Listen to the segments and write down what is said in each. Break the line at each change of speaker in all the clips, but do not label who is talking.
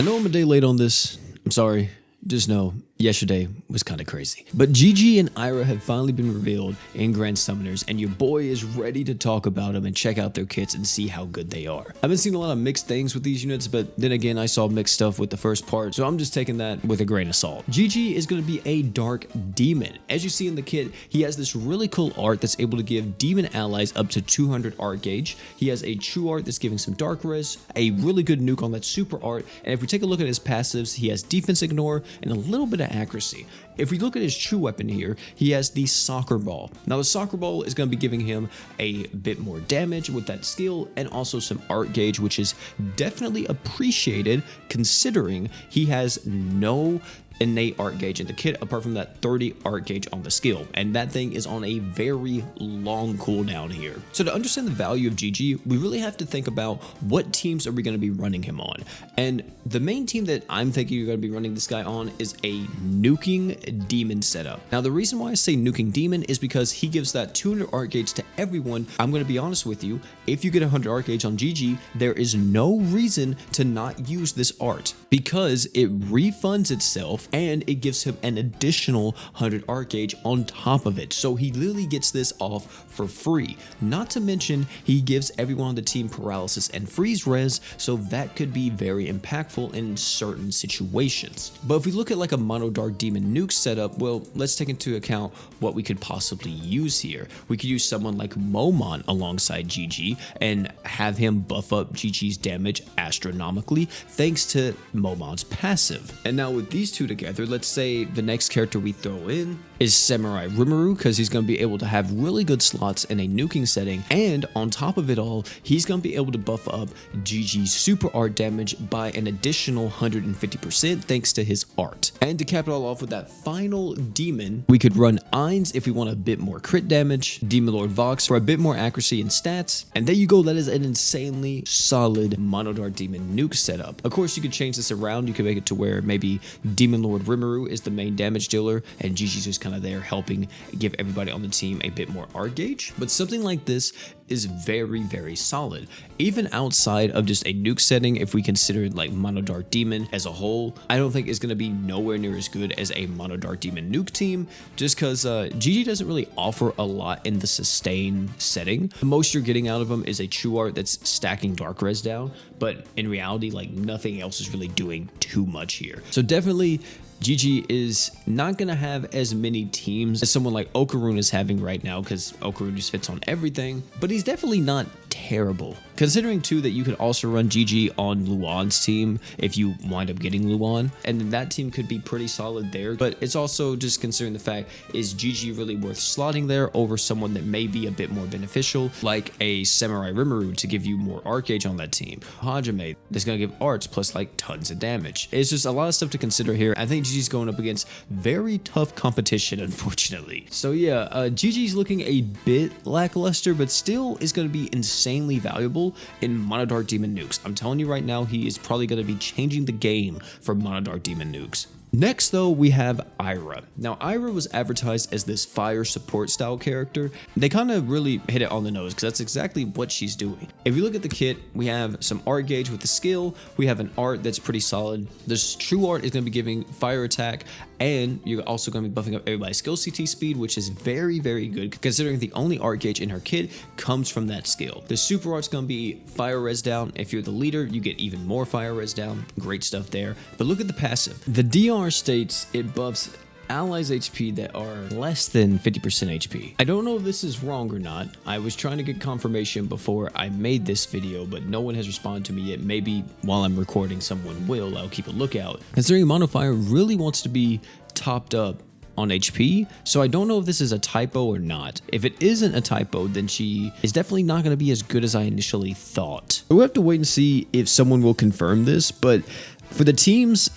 know I'm a day late on this. I'm sorry. Just know, yesterday was kind of crazy. But Gigi and Ira have finally been revealed in Grand Summoners, and your boy is ready to talk about them and check out their kits and see how good they are. I've been seeing a lot of mixed things with these units, but then again, I saw mixed stuff with the first part, so I'm just taking that with a grain of salt. Gigi is going to be a dark demon. As you see in the kit, he has this really cool art that's able to give demon allies up to 200 art gauge. He has a true art that's giving some dark res, a really good nuke on that super art, and if we take a look at his passives, he has defense ignore and a little bit of accuracy. If we look at his true weapon here, he has the soccer ball. Now the soccer ball is going to be giving him a bit more damage with that skill and also some art gauge, which is definitely appreciated considering he has no innate art gauge in the kit apart from that 30 art gauge on the skill, and that thing is on a very long cooldown here. So to understand the value of Gigi, we really have to think about what teams are we going to be running him on, and the main team that I'm thinking you're going to be running this guy on is a nuking demon setup. Now the reason why I say nuking demon is because he gives that 200 art gauge to everyone. I'm going to be honest with you, if you get 100 art gauge on Gigi, there is no reason to not use this art because it refunds itself and it gives him an additional 100 art gauge on top of it. So he literally gets this off for free. Not to mention, he gives everyone on the team paralysis and freeze res, so that could be very impactful in certain situations. But if we look at like a mono dark demon nuke setup, well, let's take into account what we could possibly use here. We could use someone like Momon alongside Gigi and have him buff up Gigi's damage astronomically thanks to Momon's passive. And now with these two together, let's say the next character we throw in is Samurai Rimuru, because he's going to be able to have really good slots in a nuking setting, and on top of it all, he's going to be able to buff up Gigi's super art damage by an additional 150% thanks to his art. And to cap it all off with that final demon, we could run Ainz if we want a bit more crit damage, Demon Lord Vox for a bit more accuracy and stats, and there you go. That is an insanely solid Monodark Demon nuke setup. Of course, you could change this around. You could make it to where maybe Demon Lord Rimuru is the main damage dealer and Gigi's just kind of there helping give everybody on the team a bit more art gauge. But something like this is very solid. Even outside of just a nuke setting, if we consider like Mono Dark Demon as a whole, I don't think it's going to be nowhere near as good as a Mono Dark Demon nuke team, just because Gigi doesn't really offer a lot in the sustain setting. The most you're getting out of him is a true art that's stacking dark res down, but in reality, like nothing else is really doing too much here. So definitely Gigi is not going to have as many teams as someone like Okarun is having right now, because Okarun just fits on everything, but he's definitely not terrible. Considering too that you could also run Gigi on Luan's team if you wind up getting Luan, and then that team could be pretty solid there. But it's also just considering the fact, is Gigi really worth slotting there over someone that may be a bit more beneficial, like a Samurai Rimuru to give you more art gauge on that team, Hajime that's going to give arts plus like tons of damage. It's just a lot of stuff to consider here. I think Gigi's going up against very tough competition, unfortunately. So yeah, Gigi's looking a bit lackluster, but still is going to be insanely valuable in Monodark Demon nukes. I'm telling you right now, he is probably going to be changing the game for Monodark Demon nukes. Next though, we have Ira. Now Ira was advertised as this fire support style character. They kind of really hit it on the nose because that's exactly what she's doing. If you look at the kit, we have some art gauge with the skill, we have an art that's pretty solid. This true art is going to be giving fire attack, and you're also going to be buffing up everybody's skill CT speed, which is very good considering the only art gauge in her kit comes from that skill. The super art's going to be fire res down. If you're the leader, you get even more fire res down. Great stuff there. But look at the passive. The DR states it buffs allies HP that are less than 50% HP. I don't know if this is wrong or not. I was trying to get confirmation before I made this video, but no one has responded to me yet. Maybe while I'm recording, someone will. I'll keep a lookout. Considering Monofire really wants to be topped up on HP, so I don't know if this is a typo or not. If it isn't a typo, then she is definitely not going to be as good as I initially thought. We'll have to wait and see if someone will confirm this, but for the teams,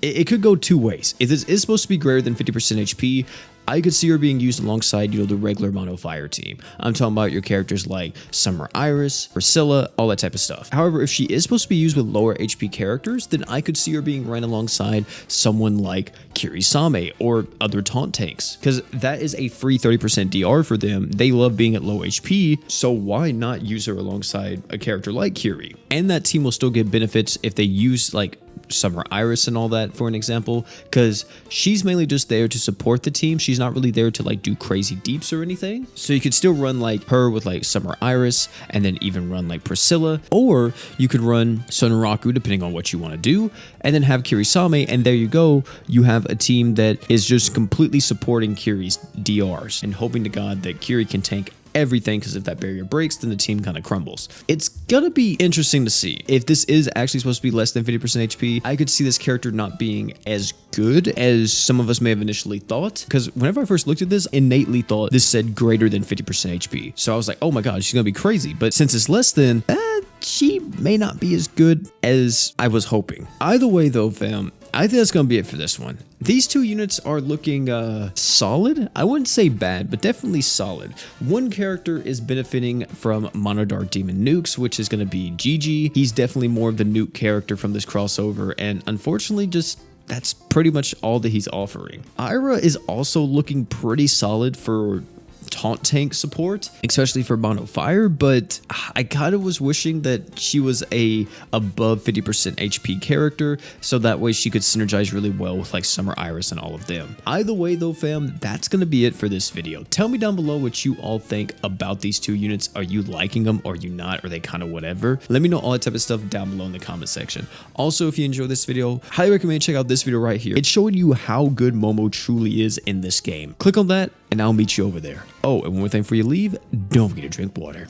it could go two ways. If this is supposed to be greater than 50% HP, I could see her being used alongside, the regular Mono Fire team. I'm talking about your characters like Summer Iris, Priscilla, all that type of stuff. However, if she is supposed to be used with lower HP characters, then I could see her being ran alongside someone like Kirisame or other taunt tanks, because that is a free 30% DR for them. They love being at low HP, so why not use her alongside a character like Kiri? And that team will still get benefits if they use like Summer Iris and all that, for an example, because she's mainly just there to support the team. She's not really there to like do crazy deeps or anything. So you could still run like her with like Summer Iris, and then even run like Priscilla, or you could run Sunraku depending on what you want to do, and then have Kirisame, and there you go. You have a team that is just completely supporting Kiri's DRs and hoping to God that Kiri can tank everything, because if that barrier breaks, then the team kind of crumbles. It's gonna be interesting to see if this is actually supposed to be less than 50% HP. I could see this character not being as good as some of us may have initially thought, because whenever I first looked at this, innately thought this said greater than 50% HP. So I was like, oh my god, she's gonna be crazy. But since it's less than, she may not be as good as I was hoping. Either way though, fam, I think that's going to be it for this one. These two units are looking solid. I wouldn't say bad, but definitely solid. One character is benefiting from Monodark Demon nukes, which is going to be Gigi. He's definitely more of the nuke character from this crossover, and unfortunately just that's pretty much all that he's offering. Ira is also looking pretty solid for taunt tank support, especially for Mono Fire, but I kind of was wishing that she was a above 50% HP character, so that way she could synergize really well with like Summer Iris and all of them. Either way though, fam, that's gonna be it for this video. Tell me down below what you all think about these two units. Are you liking them? Or are you not? Are they kind of whatever? Let me know all that type of stuff down below in the comment section. Also, if you enjoyed this video, highly recommend check out this video right here. It's showing you how good Momo truly is in this game. Click on that and I'll meet you over there. Oh, and one more thing before you leave, don't forget to drink water.